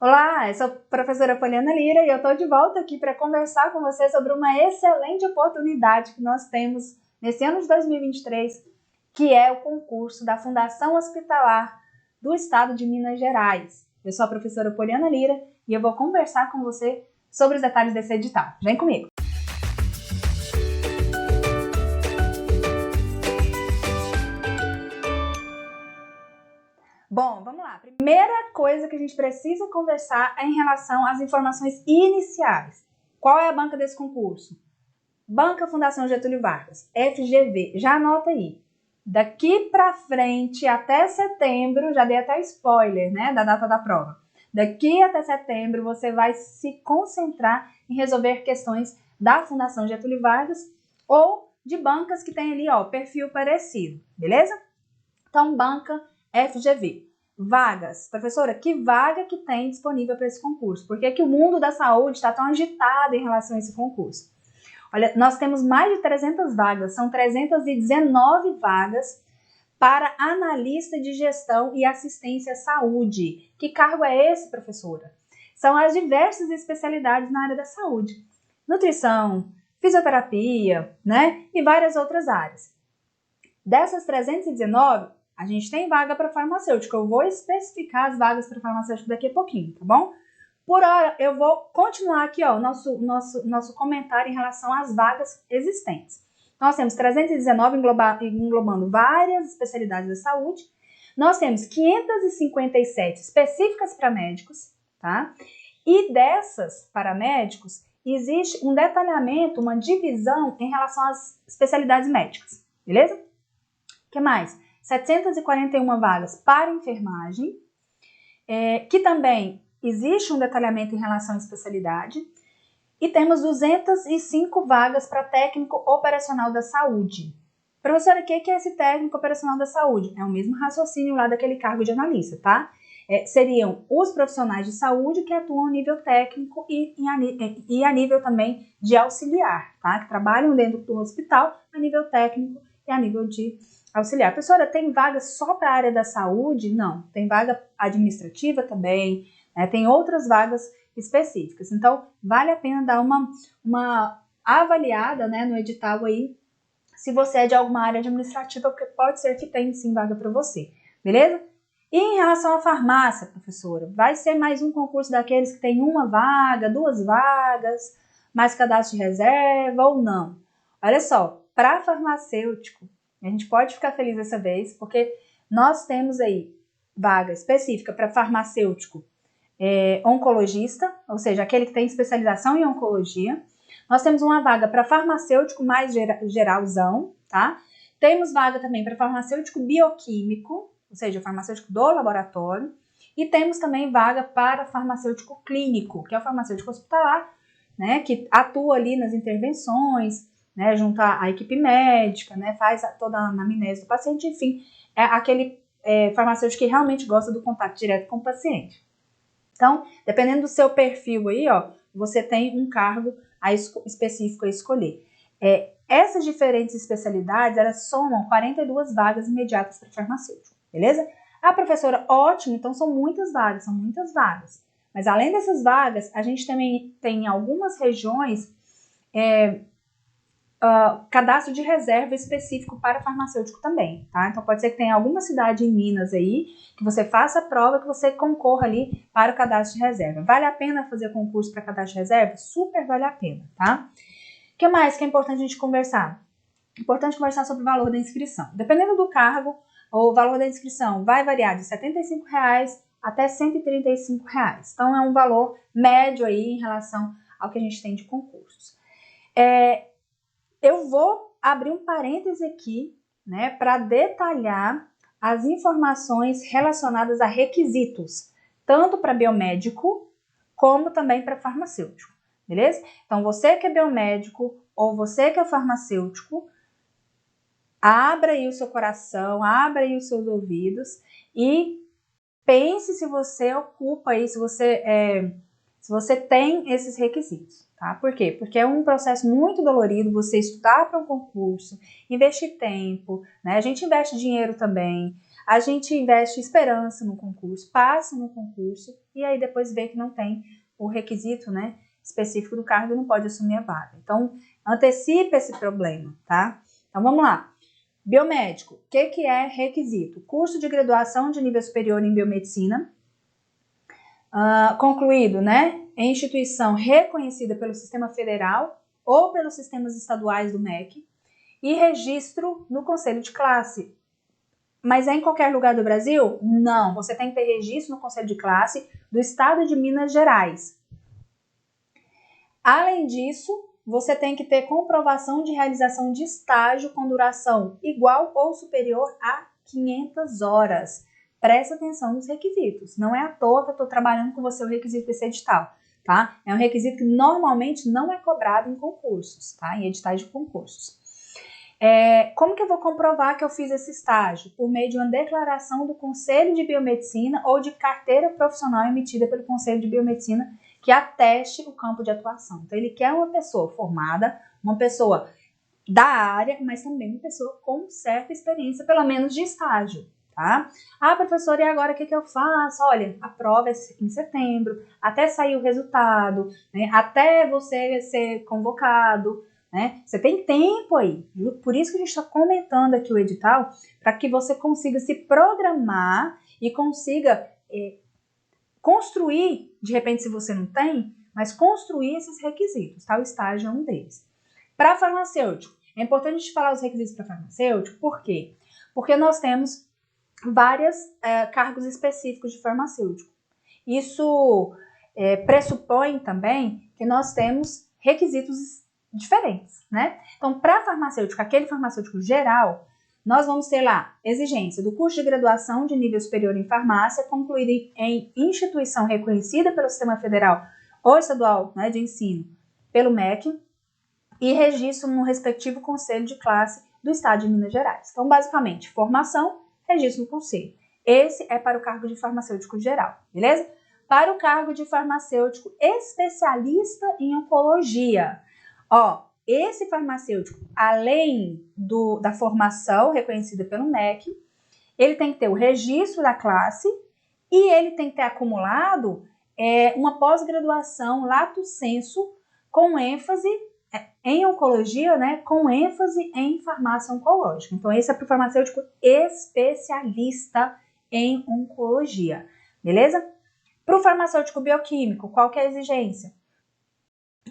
Olá, eu sou a professora Poliana Lira e eu estou de volta aqui para conversar com você sobre uma excelente oportunidade que nós temos nesse ano de 2023, que é o concurso da Fundação Hospitalar do Estado de Minas Gerais. Eu sou a professora Poliana Lira e eu vou conversar com você sobre os detalhes desse edital. Vem comigo! Bom, vamos lá. Primeira coisa que a gente precisa conversar é em relação às informações iniciais. Qual é a banca desse concurso? Banca Fundação Getúlio Vargas, FGV. Já anota aí. Daqui para frente, até setembro, já dei até spoiler, né, da data da prova. Daqui até setembro, você vai se concentrar em resolver questões da Fundação Getúlio Vargas ou de bancas que tem ali, ó, perfil parecido, beleza? Então, banca FGV. Vagas. Professora, que vaga que tem disponível para esse concurso? Por que o mundo da saúde está tão agitado em relação a esse concurso? Olha, nós temos mais de 300 vagas, são 319 vagas para analista de gestão e assistência à saúde. Que cargo é esse, professora? São as diversas especialidades na área da saúde. Nutrição, fisioterapia, né? E várias outras áreas. Dessas 319, a gente tem vaga para farmacêutico. Eu vou especificar as vagas para farmacêutico daqui a pouquinho, tá bom? Por hora, eu vou continuar aqui, ó, nosso comentário em relação às vagas existentes. Nós temos 319 englobando várias especialidades da saúde. Nós temos 557 específicas para médicos, tá? E dessas para médicos, existe um detalhamento, uma divisão em relação às especialidades médicas, beleza? O que mais? 741 vagas para enfermagem, que também existe um detalhamento em relação à especialidade, e temos 205 vagas para técnico operacional da saúde. Professora, o que é esse técnico operacional da saúde? É o mesmo raciocínio lá daquele cargo de analista, tá? Seriam os profissionais de saúde que atuam a nível técnico e a nível também de auxiliar, tá? Que trabalham dentro do hospital a nível técnico e a nível de auxiliar. Professora, tem vaga só para a área da saúde? Não, tem vaga administrativa também, né? Tem outras vagas específicas. Então, vale a pena dar uma avaliada, né, no edital aí, se você é de alguma área administrativa, porque pode ser que tenha sim vaga para você, beleza? E em relação à farmácia, professora, vai ser mais um concurso daqueles que tem uma vaga, duas vagas, mais cadastro de reserva ou não? Olha só, para farmacêutico, a gente pode ficar feliz dessa vez, porque nós temos aí vaga específica para farmacêutico oncologista, ou seja, aquele que tem especialização em oncologia. Nós temos uma vaga para farmacêutico mais geralzão, tá? Temos vaga também para farmacêutico bioquímico, ou seja, farmacêutico do laboratório. E temos também vaga para farmacêutico clínico, que é o farmacêutico hospitalar, né, que atua ali nas intervenções, né, junto à equipe médica, né, faz toda a anamnese do paciente, enfim, é aquele farmacêutico que realmente gosta do contato direto com o paciente. Então, dependendo do seu perfil aí, ó, você tem um cargo específico a escolher. Essas diferentes especialidades, elas somam 42 vagas imediatas para farmacêutico, beleza? Ah, professora, ótimo, então são muitas vagas. Mas além dessas vagas, a gente também tem em algumas regiões cadastro de reserva específico para farmacêutico também, tá? Então pode ser que tenha alguma cidade em Minas aí, que você faça a prova, que você concorra ali para o cadastro de reserva. Vale a pena fazer concurso para cadastro de reserva? Super vale a pena, tá? O que mais que é importante a gente conversar? Importante conversar sobre o valor da inscrição. Dependendo do cargo, o valor da inscrição vai variar de R$ 75 até R$ 135. Então é um valor médio aí em relação ao que a gente tem de concursos. Eu vou abrir um parêntese aqui, né, para detalhar as informações relacionadas a requisitos, tanto para biomédico como também para farmacêutico, beleza? Então, você que é biomédico ou você que é farmacêutico, abra aí o seu coração, abra aí os seus ouvidos e pense se você ocupa aí, se você tem esses requisitos, tá? Por quê? Porque é um processo muito dolorido você estudar para um concurso, investir tempo, né? A gente investe dinheiro também. a gente investe esperança no concurso, passa no concurso e aí depois vê que não tem o requisito, né, específico do cargo e não pode assumir a vaga. Então, antecipa esse problema, tá? Então, vamos lá. Biomédico, o que é requisito? Curso de graduação de nível superior em biomedicina, concluído, né, em instituição reconhecida pelo sistema federal ou pelos sistemas estaduais do MEC e registro no conselho de classe. Mas é em qualquer lugar do Brasil? Não, você tem que ter registro no conselho de classe do estado de Minas Gerais. Além disso, você tem que ter comprovação de realização de estágio com duração igual ou superior a 500 horas. Presta atenção nos requisitos. Não é à toa que eu estou trabalhando com você o requisito desse edital, tá? É um requisito que normalmente não é cobrado em concursos, tá? Em editais de concursos. Como que eu vou comprovar que eu fiz esse estágio? Por meio de uma declaração do Conselho de Biomedicina ou de carteira profissional emitida pelo Conselho de Biomedicina que ateste o campo de atuação. Então, ele quer uma pessoa formada, uma pessoa da área, mas também uma pessoa com certa experiência, pelo menos de estágio, tá? Ah, professora, e agora o que eu faço? Olha, a prova é em setembro, até sair o resultado, né? Até você ser convocado, né? Você tem tempo aí. Por isso que a gente está comentando aqui o edital, para que você consiga se programar e consiga construir, de repente, se você não tem, mas construir esses requisitos, tá? O estágio é um deles. Para farmacêutico, é importante a gente falar os requisitos para farmacêutico, por quê? Porque nós temos vários cargos específicos de farmacêutico. Isso pressupõe também que nós temos requisitos diferentes, né? Então, para farmacêutico, aquele farmacêutico geral, nós vamos ter lá exigência do curso de graduação de nível superior em farmácia, concluído em instituição reconhecida pelo Sistema Federal ou Estadual, né, de ensino, pelo MEC, e registro no respectivo conselho de classe do Estado de Minas Gerais. Então, basicamente, formação, registro no conselho. Esse é para o cargo de farmacêutico geral, beleza? Para o cargo de farmacêutico especialista em oncologia, esse farmacêutico, além da formação reconhecida pelo MEC, ele tem que ter o registro da classe e ele tem que ter acumulado uma pós-graduação lato sensu com ênfase em oncologia, né, com ênfase em farmácia oncológica. Então, esse é para o farmacêutico especialista em oncologia, beleza? Para o farmacêutico bioquímico, qual que é a exigência?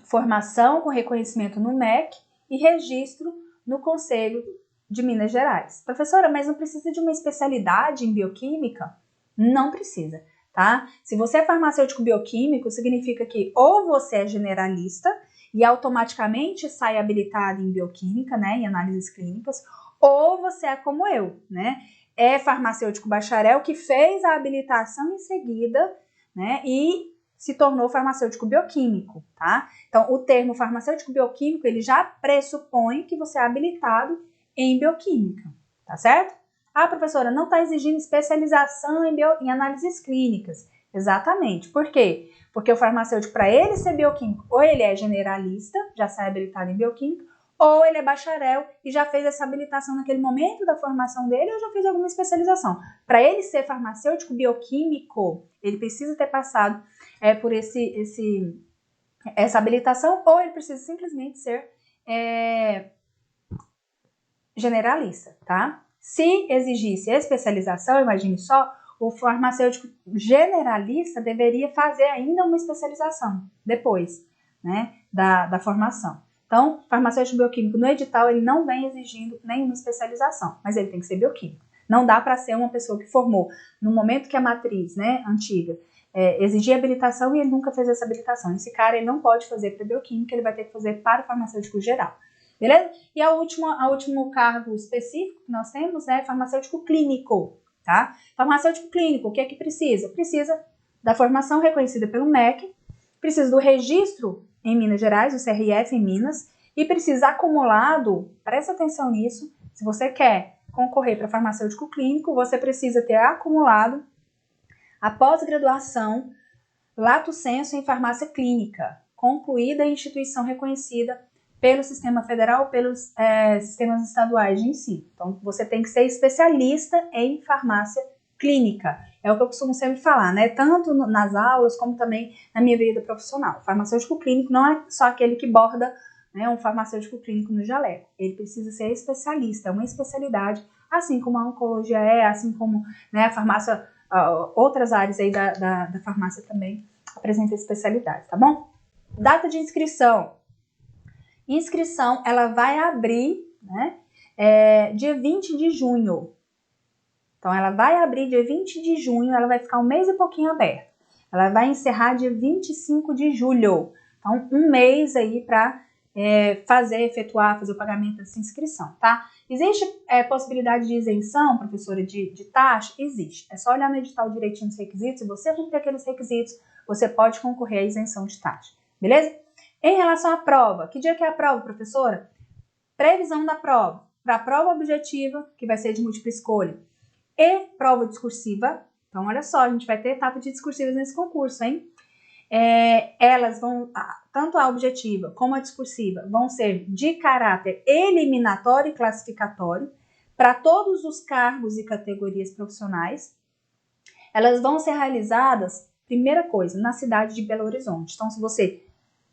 Formação com reconhecimento no MEC e registro no Conselho de Minas Gerais. Professora, mas não precisa de uma especialidade em bioquímica? Não precisa, tá? Se você é farmacêutico bioquímico, significa que ou você é generalista e automaticamente sai habilitado em bioquímica, né, em análises clínicas, ou você é como eu, né? É farmacêutico bacharel que fez a habilitação em seguida, né, e se tornou farmacêutico bioquímico, tá? Então, o termo farmacêutico bioquímico, ele já pressupõe que você é habilitado em bioquímica, tá certo? Ah, professora, não está exigindo especialização em análises clínicas. Exatamente. Por quê? Porque o farmacêutico, para ele ser bioquímico, ou ele é generalista, já sai habilitado em bioquímica, ou ele é bacharel e já fez essa habilitação naquele momento da formação dele ou já fez alguma especialização. Para ele ser farmacêutico bioquímico, ele precisa ter passado por essa habilitação, ou ele precisa simplesmente ser generalista, tá? Se exigisse especialização, imagine só, o farmacêutico generalista deveria fazer ainda uma especialização depois, né, da formação. Então, farmacêutico bioquímico no edital, ele não vem exigindo nenhuma especialização, mas ele tem que ser bioquímico. Não dá para ser uma pessoa que formou no momento que a matriz, né, antiga, exigia habilitação e ele nunca fez essa habilitação. Esse cara, ele não pode fazer para bioquímica, ele vai ter que fazer para o farmacêutico geral. Beleza? E o último cargo específico que nós temos é farmacêutico clínico, tá? Farmacêutico clínico, o que é que precisa? Precisa da formação reconhecida pelo MEC, precisa do registro em Minas Gerais, o CRF em Minas, e precisa acumulado, presta atenção nisso, se você quer concorrer para farmacêutico clínico, você precisa ter acumulado a pós-graduação lato sensu em farmácia clínica, concluída em instituição reconhecida pelo sistema federal, pelos sistemas estaduais de ensino. Então, você tem que ser especialista em farmácia clínica. É o que eu costumo sempre falar, né? Tanto nas aulas, como também na minha vida profissional. O farmacêutico clínico não é só aquele que borda, né, um farmacêutico clínico no jaleco. Ele precisa ser especialista, é uma especialidade, assim como a oncologia assim como, né, a farmácia, outras áreas aí da farmácia também apresentam especialidades, tá bom? Data de inscrição. Inscrição, ela vai abrir, né, dia 20 de junho. Então, ela vai abrir dia 20 de junho, ela vai ficar um mês e pouquinho aberta. Ela vai encerrar dia 25 de julho. Então, um mês aí para fazer o pagamento dessa inscrição, tá? Existe possibilidade de isenção, professora, de taxa? Existe. É só olhar no edital direitinho os requisitos. Se você cumprir aqueles requisitos, você pode concorrer à isenção de taxa, beleza? Em relação à prova, que dia que é a prova, professora? Previsão da prova. Para a prova objetiva, que vai ser de múltipla escolha, e prova discursiva. Então, olha só, a gente vai ter etapa de discursivas nesse concurso, hein? Elas vão, tanto a objetiva como a discursiva, vão ser de caráter eliminatório e classificatório para todos os cargos e categorias profissionais. Elas vão ser realizadas, primeira coisa, na cidade de Belo Horizonte. Então, se você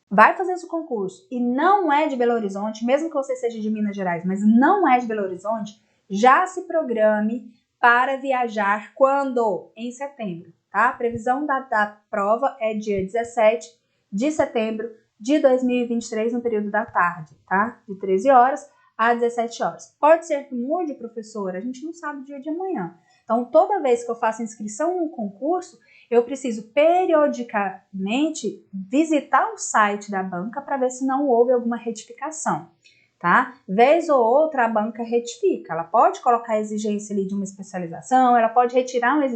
vai fazer esse concurso e não é de Belo Horizonte, mesmo que você seja de Minas Gerais, mas não é de Belo Horizonte, já se programe para viajar quando? Em setembro, tá? A previsão da prova é dia 17 de setembro de 2023, no período da tarde, tá? De 13 horas a 17 horas. Pode ser que mude, professora? A gente não sabe o dia de amanhã. Então, toda vez que eu faço inscrição no concurso, eu preciso periodicamente visitar o site da banca para ver se não houve alguma retificação, tá? Vez ou outra a banca retifica, ela pode colocar a exigência ali de uma especialização, ela pode retirar uma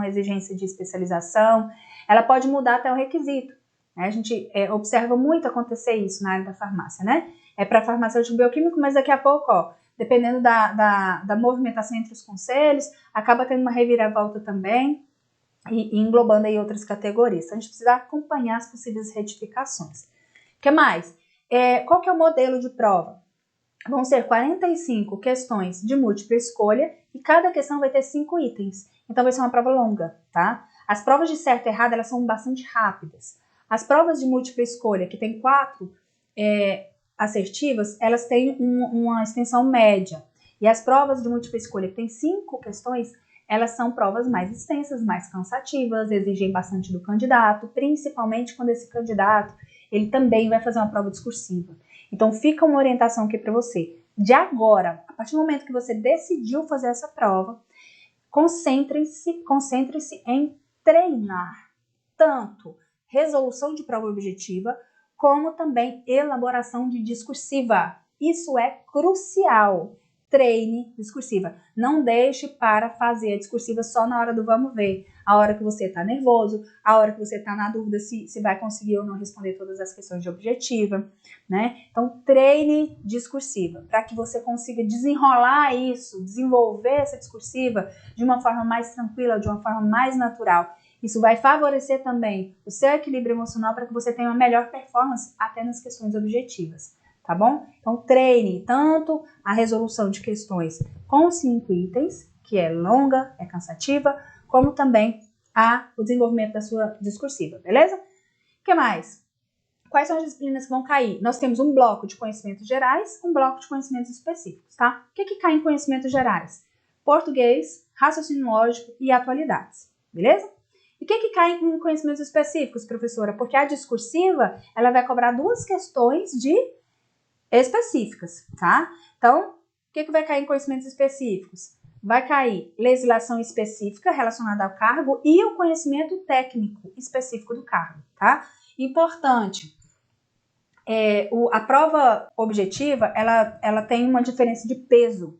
exigência de especialização, ela pode mudar até o requisito, né? A gente observa muito acontecer isso na área da farmácia, né? É para farmacêutico bioquímico, mas daqui a pouco, ó, dependendo da movimentação entre os conselhos, acaba tendo uma reviravolta também, e englobando aí outras categorias. Então, a gente precisa acompanhar as possíveis retificações. O que mais? Qual que é o modelo de prova? Vão ser 45 questões de múltipla escolha e cada questão vai ter 5 itens. Então, vai ser uma prova longa, tá? As provas de certo e errado, elas são bastante rápidas. As provas de múltipla escolha, que tem 4 assertivas, elas têm uma extensão média. E as provas de múltipla escolha, que tem 5 questões, elas são provas mais extensas, mais cansativas, exigem bastante do candidato, principalmente quando esse candidato ele também vai fazer uma prova discursiva. Então, fica uma orientação aqui para você. De agora, a partir do momento que você decidiu fazer essa prova, concentre-se em treinar tanto resolução de prova objetiva, como também elaboração de discursiva. Isso é crucial. Treine discursiva. Não deixe para fazer a discursiva só na hora do vamos ver. A hora que você está nervoso, a hora que você está na dúvida se vai conseguir ou não responder todas as questões de objetiva, né? Então, treine discursiva para que você consiga desenrolar isso, desenvolver essa discursiva de uma forma mais tranquila, de uma forma mais natural. Isso vai favorecer também o seu equilíbrio emocional para que você tenha uma melhor performance até nas questões objetivas. Tá bom? Então, treine tanto a resolução de questões com 5 itens, que é longa, é cansativa, como também o desenvolvimento da sua discursiva, beleza? O que mais? Quais são as disciplinas que vão cair? Nós temos um bloco de conhecimentos gerais, um bloco de conhecimentos específicos, tá? O que cai em conhecimentos gerais? Português, raciocínio lógico e atualidades, beleza? E o que cai em conhecimentos específicos, professora? Porque a discursiva, ela vai cobrar 2 questões específicas, tá? Então, o que vai cair em conhecimentos específicos? Vai cair legislação específica relacionada ao cargo e o conhecimento técnico específico do cargo, tá? Importante, a prova objetiva, ela tem uma diferença de peso.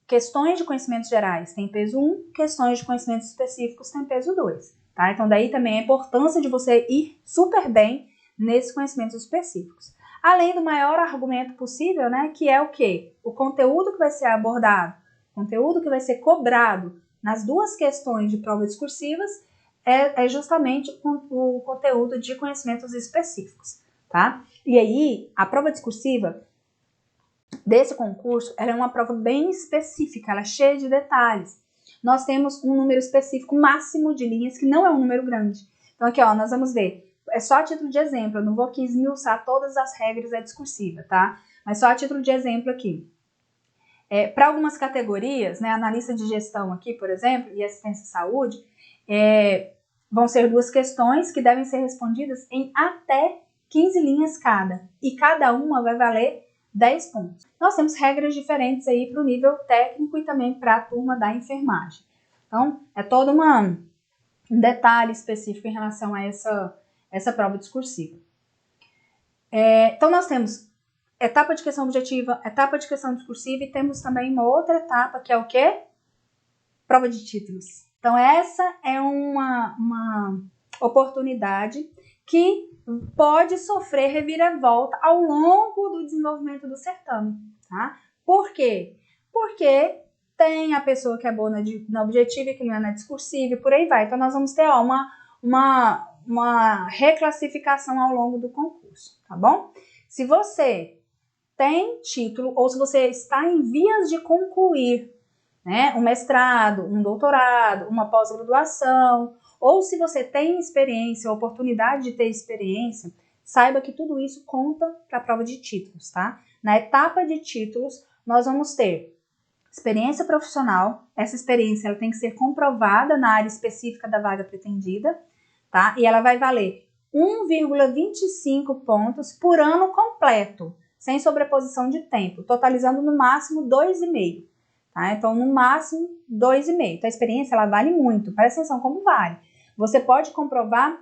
Questões de conhecimentos gerais tem peso 1, questões de conhecimentos específicos tem peso 2, tá? Então, daí também a importância de você ir super bem nesses conhecimentos específicos. Além do maior argumento possível, né, que é o quê? O conteúdo que vai ser abordado, o conteúdo que vai ser cobrado nas 2 questões de prova discursivas é justamente o conteúdo de conhecimentos específicos, tá? E aí, a prova discursiva desse concurso, ela é uma prova bem específica, ela é cheia de detalhes. Nós temos um número específico máximo de linhas, que não é um número grande. Então aqui, ó, nós vamos ver, é só a título de exemplo, eu não vou aqui esmiuçar todas as regras da discursiva, tá? Mas só a título de exemplo aqui. Para algumas categorias, né, analista de gestão aqui, por exemplo, e assistência à saúde, vão ser 2 questões que devem ser respondidas em até 15 linhas cada, e cada uma vai valer 10 pontos. Nós temos regras diferentes aí para o nível técnico e também para a turma da enfermagem. Então, é todo um detalhe específico em relação a essa prova discursiva. Então, nós temos etapa de questão objetiva, etapa de questão discursiva e temos também uma outra etapa que é o quê? Prova de títulos. Então, essa é uma oportunidade que pode sofrer reviravolta ao longo do desenvolvimento do certame, tá? Por quê? Porque tem a pessoa que é boa na objetiva e que não é na discursiva e por aí vai. Então, nós vamos ter uma reclassificação ao longo do concurso, tá bom? Se você tem título ou se você está em vias de concluir, né, um mestrado, um doutorado, uma pós-graduação, ou se você tem experiência, oportunidade de ter experiência, saiba que tudo isso conta para a prova de títulos, tá? Na etapa de títulos, nós vamos ter experiência profissional, essa experiência ela tem que ser comprovada na área específica da vaga pretendida, tá? E ela vai valer 1,25 pontos por ano completo, sem sobreposição de tempo, totalizando no máximo 2,5. Tá? Então, no máximo, 2,5. Então, a experiência, ela vale muito. Presta atenção como vale. Você pode comprovar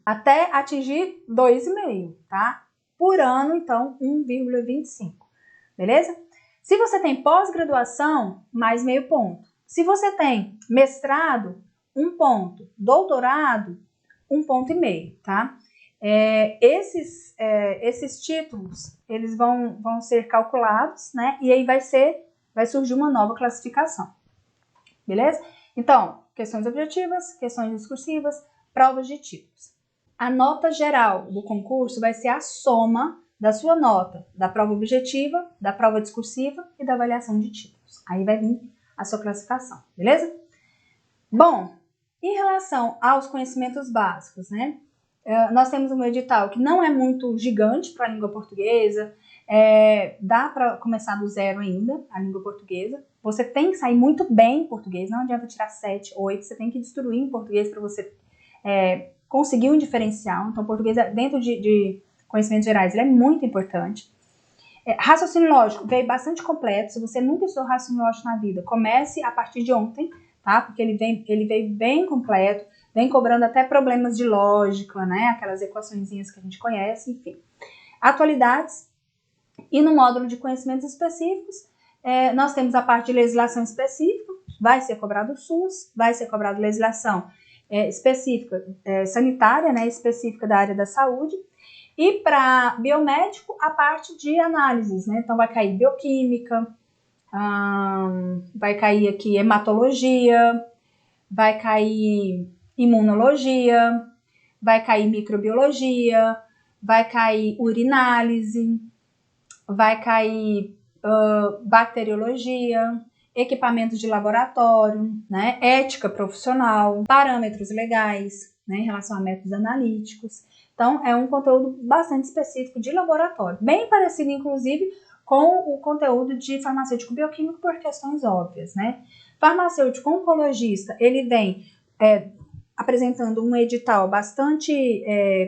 até atingir 2,5, tá? Por ano, então, 1,25. Beleza? Se você tem pós-graduação, mais meio ponto. Se você tem mestrado, 1 ponto. Doutorado, 1,5 ponto, tá? Esses títulos, eles vão ser calculados, né? E aí vai surgir uma nova classificação, beleza? Então, questões objetivas, questões discursivas, provas de títulos. A nota geral do concurso vai ser a soma da sua nota, da prova objetiva, da prova discursiva e da avaliação de títulos. Aí vai vir a sua classificação, beleza? Bom, em relação aos conhecimentos básicos, né? Nós temos um edital que não é muito gigante para a língua portuguesa, dá para começar do zero ainda, a língua portuguesa. Você tem que sair muito bem em português, não adianta tirar 7, 8, você tem que destruir em português para você conseguir um diferencial. Então, português, dentro de conhecimentos gerais, ele é muito importante. Raciocínio lógico veio bastante completo. Se você nunca estudou raciocínio lógico na vida, comece a partir de ontem, tá? Porque ele veio bem completo, vem cobrando até problemas de lógica, né? Aquelas equaçõezinhas que a gente conhece, enfim. Atualidades. E no módulo de conhecimentos específicos, nós temos a parte de legislação específica, vai ser cobrado o SUS, vai ser cobrado legislação específica, sanitária, né? Específica da área da saúde. E para biomédico, a parte de análises, né? Então, vai cair bioquímica, vai cair aqui hematologia, vai cair imunologia, vai cair microbiologia, vai cair urinálise, vai cair bacteriologia, equipamentos de laboratório, né? Ética profissional, parâmetros legais, né? Em relação a métodos analíticos. Então, é um conteúdo bastante específico de laboratório, bem parecido, inclusive, com o conteúdo de farmacêutico bioquímico por questões óbvias, né? Farmacêutico oncologista, ele vem apresentando um edital bastante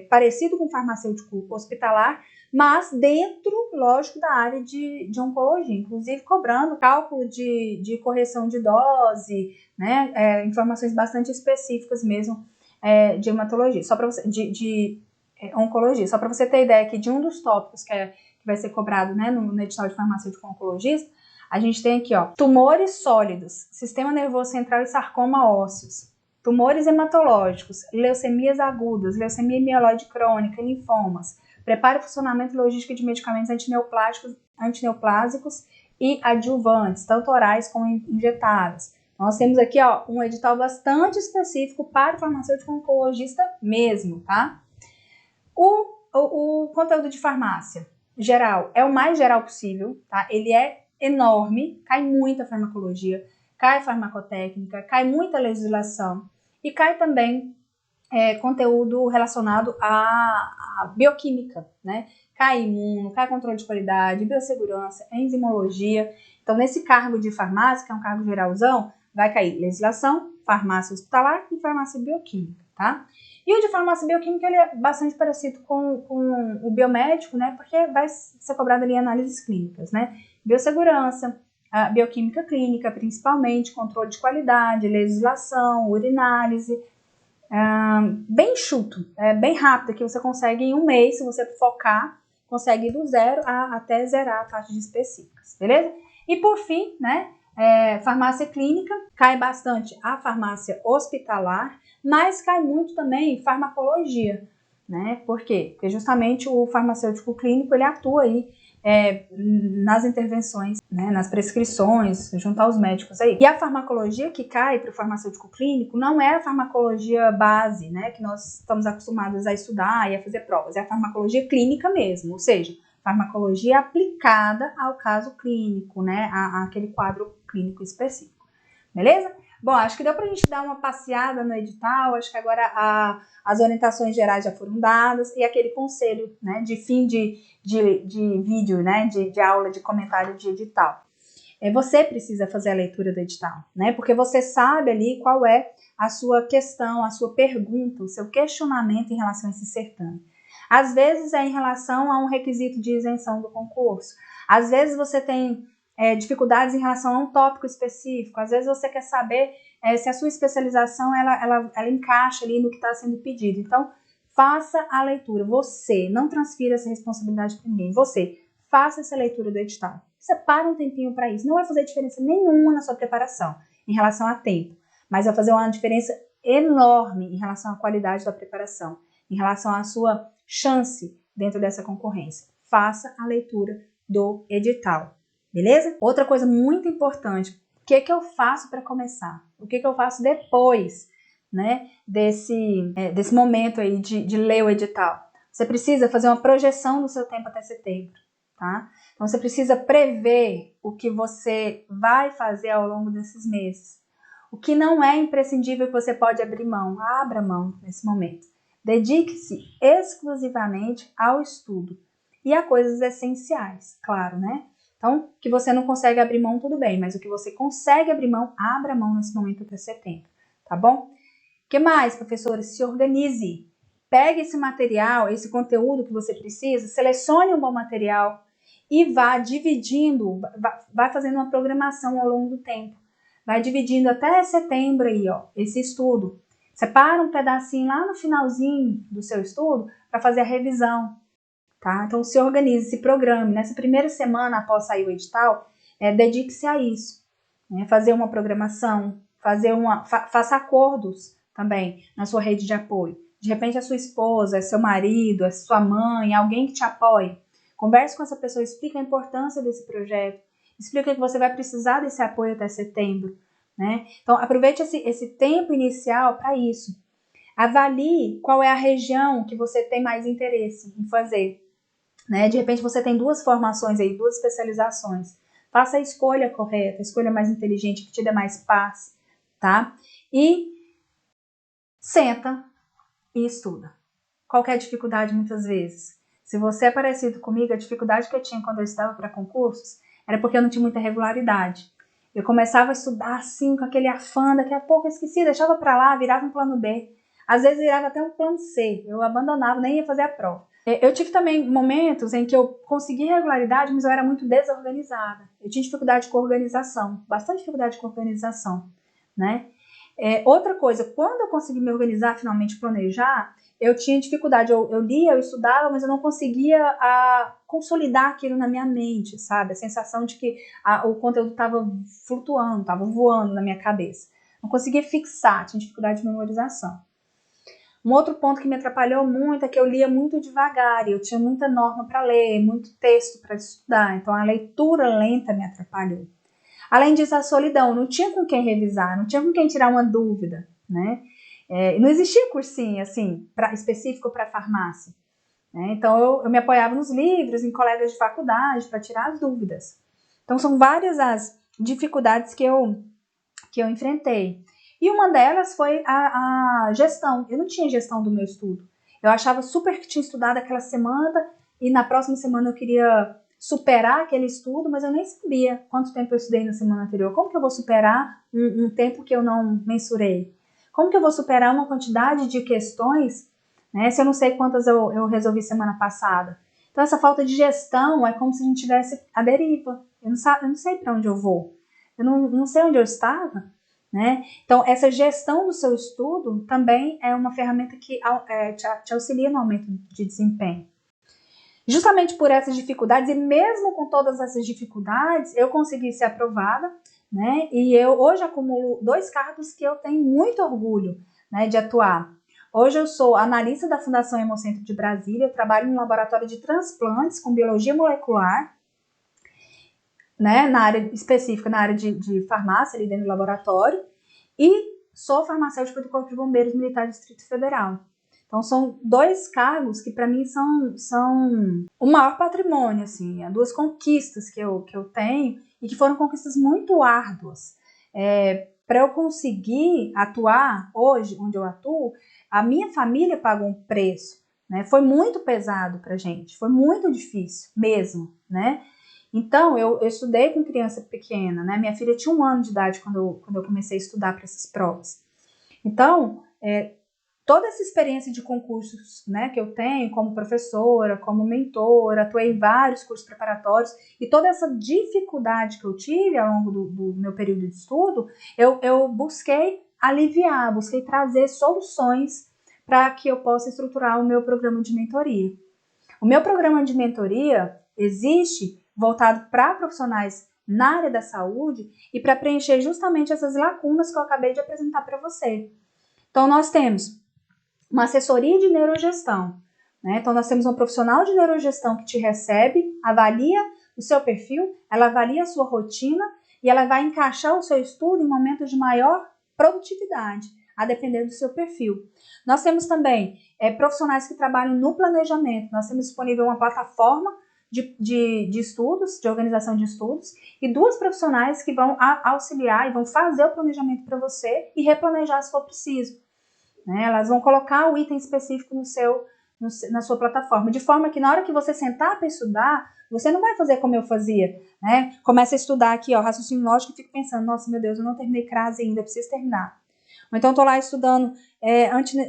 parecido com o farmacêutico hospitalar, mas dentro, lógico, da área de oncologia, inclusive cobrando cálculo de correção de dose, né? Informações bastante específicas mesmo de hematologia, só para você, de oncologia. Só para você ter ideia aqui de um dos tópicos que vai ser cobrado, né, no edital de farmacêutico oncologista, a gente tem aqui, ó, tumores sólidos, sistema nervoso central e sarcoma ósseos, tumores hematológicos, leucemias agudas, leucemia mieloide crônica, linfomas, preparo, funcionamento e logística de medicamentos antineoplásicos e adjuvantes, tanto orais como injetáveis. Nós temos aqui, ó, um edital bastante específico para o farmacêutico oncologista mesmo, tá? O o conteúdo de farmácia geral é o mais geral possível, tá? Ele é enorme, cai muita farmacologia, cai farmacotécnica, cai muita legislação e cai também conteúdo relacionado à bioquímica, né? Cai imuno, cai controle de qualidade, biossegurança, enzimologia. Então, nesse cargo de farmácia, que é um cargo geralzão, vai cair legislação, farmácia hospitalar e farmácia bioquímica, tá? E o de farmácia bioquímica, ele é bastante parecido com o biomédico, né? Porque vai ser cobrado ali análises clínicas, né? Biossegurança, a bioquímica clínica, principalmente, controle de qualidade, legislação, urinálise, bem enxuto, bem rápido, que você consegue em um mês, se você focar, consegue ir do zero até zerar a taxa de específicas, beleza? E por fim, né, farmácia clínica, cai bastante a farmácia hospitalar, mas cai muito também farmacologia, né? Por quê? Porque justamente o farmacêutico clínico, ele atua aí nas intervenções, né, nas prescrições, junto aos médicos aí. E a farmacologia que cai para o farmacêutico clínico não é a farmacologia base, né, que nós estamos acostumados a estudar e a fazer provas, é a farmacologia clínica mesmo, ou seja, farmacologia aplicada ao caso clínico, né, àquele quadro clínico específico. Beleza? Bom, acho que deu pra gente dar uma passeada no edital, acho que agora as orientações gerais já foram dadas e aquele conselho, né, de fim de vídeo, né, de aula, de comentário de edital. Você precisa fazer a leitura do edital, né, porque você sabe ali qual é a sua questão, a sua pergunta, o seu questionamento em relação a esse certame. Às vezes é em relação a um requisito de isenção do concurso, às vezes você tem dificuldades em relação a um tópico específico, às vezes você quer saber se a sua especialização ela encaixa ali no que está sendo pedido. Então, faça a leitura. Você não transfira essa responsabilidade para ninguém. Você faça essa leitura do edital. Separa um tempinho para isso. Não vai fazer diferença nenhuma na sua preparação em relação a tempo, mas vai fazer uma diferença enorme em relação à qualidade da preparação, em relação à sua chance dentro dessa concorrência. Faça a leitura do edital. Beleza? Outra coisa muito importante, o que eu faço para começar? O que eu faço depois, né, desse momento aí de ler o edital? Você precisa fazer uma projeção do seu tempo até setembro, tá? Então, você precisa prever o que você vai fazer ao longo desses meses. O que não é imprescindível que você pode abrir mão, abra mão nesse momento. Dedique-se exclusivamente ao estudo e a coisas essenciais, claro, né? Então, que você não consegue abrir mão, tudo bem, mas o que você consegue abrir mão, abra mão nesse momento até setembro, tá bom? O que mais, professora? Se organize. Pegue esse material, esse conteúdo que você precisa, selecione um bom material e vá dividindo, vai fazendo uma programação ao longo do tempo. Vai dividindo até setembro aí, ó, esse estudo. Separa um pedacinho lá no finalzinho do seu estudo para fazer a revisão. Tá? Então, se organize, se programe. Nessa primeira semana após sair o edital, dedique-se a isso. Né? Fazer uma programação, faça acordos também na sua rede de apoio. De repente, a sua esposa, é seu marido, é sua mãe, alguém que te apoie. Converse com essa pessoa, explica a importância desse projeto, explica que você vai precisar desse apoio até setembro. Né? Então, aproveite esse tempo inicial para isso. Avalie qual é a região que você tem mais interesse em fazer. Né? De repente você tem duas formações aí, duas especializações. Faça a escolha correta, a escolha mais inteligente, que te dê mais paz, tá? E senta e estuda. Qualquer dificuldade, muitas vezes. Se você é parecido comigo, a dificuldade que eu tinha quando eu estava para concursos era porque eu não tinha muita regularidade. Eu começava a estudar assim, com aquele afã, daqui a pouco eu esqueci, deixava para lá, virava um plano B. Às vezes virava até um plano C. Eu abandonava, nem ia fazer a prova. Eu tive também momentos em que eu consegui regularidade, mas eu era muito desorganizada. Eu tinha dificuldade com organização, bastante dificuldade com organização, né? Outra coisa, quando eu consegui me organizar, finalmente planejar, eu tinha dificuldade. Eu lia, eu estudava, mas eu não conseguia consolidar aquilo na minha mente, sabe? A sensação de que o conteúdo estava flutuando, estava voando na minha cabeça. Não conseguia fixar, tinha dificuldade de memorização. Um outro ponto que me atrapalhou muito é que eu lia muito devagar e eu tinha muita norma para ler, muito texto para estudar, então a leitura lenta me atrapalhou. Além disso, a solidão, não tinha com quem revisar, não tinha com quem tirar uma dúvida, né? Não existia cursinho assim, específico para farmácia. né? Então, eu me apoiava nos livros, em colegas de faculdade, para tirar as dúvidas. Então, são várias as dificuldades que eu enfrentei. E uma delas foi a gestão. Eu não tinha gestão do meu estudo. Eu achava super que tinha estudado aquela semana e na próxima semana eu queria superar aquele estudo, mas eu nem sabia quanto tempo eu estudei na semana anterior. Como que eu vou superar um tempo que eu não mensurei? Como que eu vou superar uma quantidade de questões, né, se eu não sei quantas eu resolvi semana passada? Então, essa falta de gestão é como se a gente tivesse a deriva. Eu não sei para onde eu vou. Eu não sei onde eu estava, né? Então, essa gestão do seu estudo também é uma ferramenta que te auxilia no aumento de desempenho. Justamente por essas dificuldades, e mesmo com todas essas dificuldades, eu consegui ser aprovada, né? E eu hoje acumulo 2 cargos que eu tenho muito orgulho, né, de atuar. Hoje eu sou analista da Fundação Hemocentro de Brasília, eu trabalho no laboratório de transplantes com biologia molecular, né, na área específica, na área de farmácia, ali dentro do laboratório, e sou farmacêutica do Corpo de Bombeiros Militar do Distrito Federal. Então, são 2 cargos que, para mim, são o maior patrimônio, assim, 2 conquistas que eu tenho e que foram conquistas muito árduas. Para eu conseguir atuar hoje, onde eu atuo, a minha família pagou um preço, né? Foi muito pesado para a gente, foi muito difícil mesmo, né? Então, eu estudei com criança pequena, né? Minha filha tinha 1 ano de idade quando eu comecei a estudar para essas provas. Então, toda essa experiência de concursos, né, que eu tenho como professora, como mentora, atuei em vários cursos preparatórios, e toda essa dificuldade que eu tive ao longo do meu período de estudo, eu busquei aliviar, busquei trazer soluções para que eu possa estruturar o meu programa de mentoria. O meu programa de mentoria existe voltado para profissionais na área da saúde e para preencher justamente essas lacunas que eu acabei de apresentar para você. Então, nós temos uma assessoria de neurogestão, né? Então, nós temos um profissional de neurogestão que te recebe, avalia o seu perfil, ela avalia a sua rotina e ela vai encaixar o seu estudo em momentos de maior produtividade, a depender do seu perfil. Nós temos também profissionais que trabalham no planejamento. Nós temos disponível uma plataforma de estudos, de organização de estudos, e 2 profissionais que vão auxiliar e vão fazer o planejamento para você e replanejar se for preciso. Né? Elas vão colocar o item específico na sua plataforma, de forma que na hora que você sentar para estudar, você não vai fazer como eu fazia, né? Começa a estudar aqui, ó, raciocínio lógico, e fico pensando, nossa, meu Deus, eu não terminei crase ainda, eu preciso terminar. Ou então estou lá estudando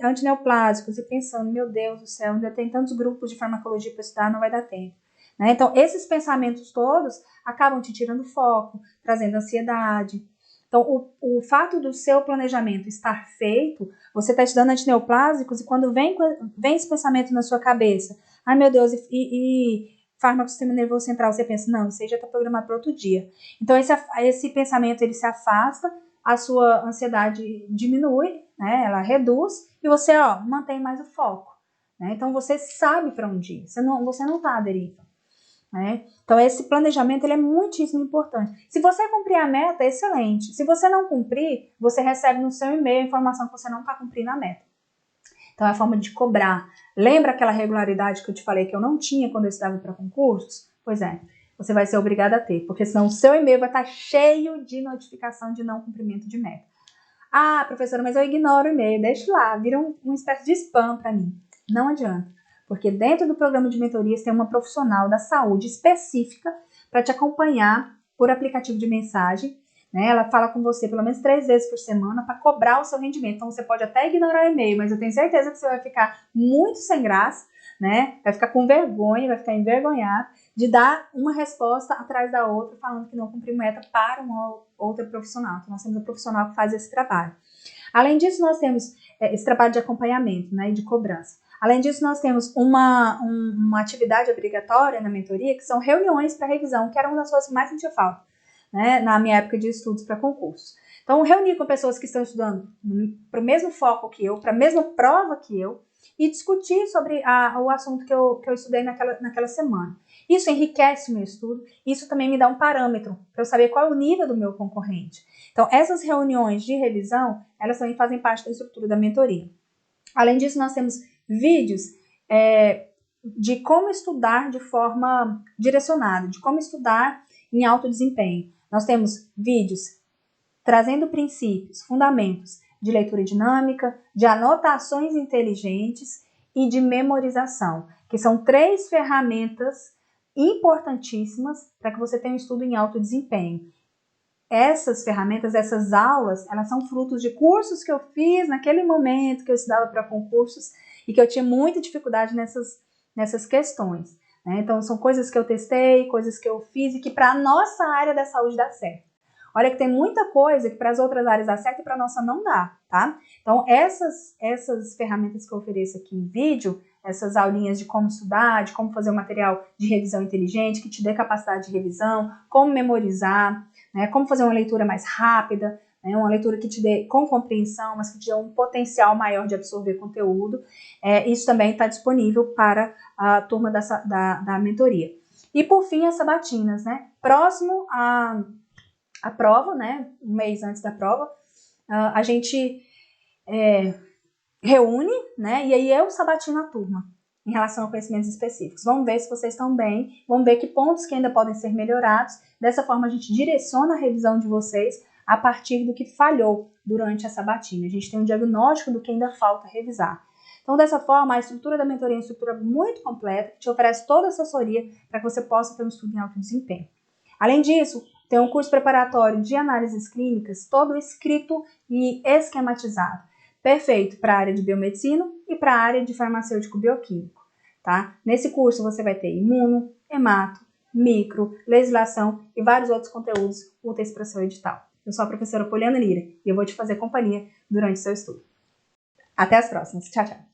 antineoplásicos e pensando, meu Deus do céu, ainda tem tantos grupos de farmacologia para estudar, não vai dar tempo. Né? Então, esses pensamentos todos acabam te tirando foco, trazendo ansiedade. Então, o fato do seu planejamento estar feito, você está estudando antineoplásicos e quando vem esse pensamento na sua cabeça, ai meu Deus, e fármaco do sistema nervoso central, você pensa, não, isso aí já está programado para outro dia. Então, esse pensamento, ele se afasta, a sua ansiedade diminui, né, ela reduz, e você, ó, mantém mais o foco. Né? Então, você sabe para onde ir, você não está à deriva. Né? Então, esse planejamento ele é muitíssimo importante. Se você cumprir a meta, excelente. Se você não cumprir, você recebe no seu e-mail a informação que você não está cumprindo a meta. Então, é a forma de cobrar. Lembra aquela regularidade que eu te falei que eu não tinha quando eu estudava para concursos? Pois é, você vai ser obrigada a ter, porque senão o seu e-mail vai estar cheio de notificação de não cumprimento de meta. Ah, professora, mas eu ignoro o e-mail, deixa lá, vira uma espécie de spam para mim. Não adianta. Porque dentro do programa de mentorias tem uma profissional da saúde específica para te acompanhar por aplicativo de mensagem. Né? Ela fala com você pelo menos 3 vezes por semana para cobrar o seu rendimento. Então você pode até ignorar o e-mail, mas eu tenho certeza que você vai ficar muito sem graça, né? Vai ficar com vergonha, vai ficar envergonhado de dar uma resposta atrás da outra, falando que não cumpriu meta para uma outra profissional. Então nós temos um profissional que faz esse trabalho. Além disso, nós temos esse trabalho de acompanhamento, né, e de cobrança. Além disso, nós temos uma atividade obrigatória na mentoria, que são reuniões para revisão, que era uma das coisas que mais sentia falta, né, na minha época de estudos para concursos. Então, reunir com pessoas que estão estudando para o mesmo foco que eu, para a mesma prova que eu, e discutir sobre o assunto que eu estudei naquela semana. Isso enriquece o meu estudo, isso também me dá um parâmetro para eu saber qual é o nível do meu concorrente. Então, essas reuniões de revisão, elas também fazem parte da estrutura da mentoria. Além disso, nós temos vídeos de como estudar de forma direcionada, de como estudar em alto desempenho. Nós temos vídeos trazendo princípios, fundamentos de leitura dinâmica, de anotações inteligentes e de memorização, que são 3 ferramentas importantíssimas para que você tenha um estudo em alto desempenho. Essas ferramentas, essas aulas, elas são frutos de cursos que eu fiz naquele momento que eu estudava para concursos e que eu tinha muita dificuldade nessas questões, né? Então, são coisas que eu testei, coisas que eu fiz e que para a nossa área da saúde dá certo. Olha que tem muita coisa que para as outras áreas dá certo e para a nossa não dá, tá? Então, essas ferramentas que eu ofereço aqui em vídeo, essas aulinhas de como estudar, de como fazer um material de revisão inteligente, que te dê capacidade de revisão, como memorizar, né, como fazer uma leitura mais rápida, né, uma leitura que te dê com compreensão, mas que te dê um potencial maior de absorver conteúdo. Isso também está disponível para a turma da mentoria. E por fim, as sabatinas, né? Próximo à prova, né? Um mês antes da prova, a gente reúne, né? E aí eu sabatino a turma em relação a conhecimentos específicos. Vamos ver se vocês estão bem, vamos ver que pontos que ainda podem ser melhorados. Dessa forma, a gente direciona a revisão de vocês a partir do que falhou durante a sabatina. A gente tem um diagnóstico do que ainda falta revisar. Então, dessa forma, a estrutura da mentoria é uma estrutura muito completa, que te oferece toda a assessoria para que você possa ter um estudo em alto desempenho. Além disso, tem um curso preparatório de análises clínicas, todo escrito e esquematizado. Perfeito para a área de biomedicina e para a área de farmacêutico bioquímico, tá? Nesse curso você vai ter imuno, hemato, micro, legislação e vários outros conteúdos úteis para seu edital. Eu sou a professora Poliana Lira e eu vou te fazer companhia durante o seu estudo. Até as próximas. Tchau, tchau.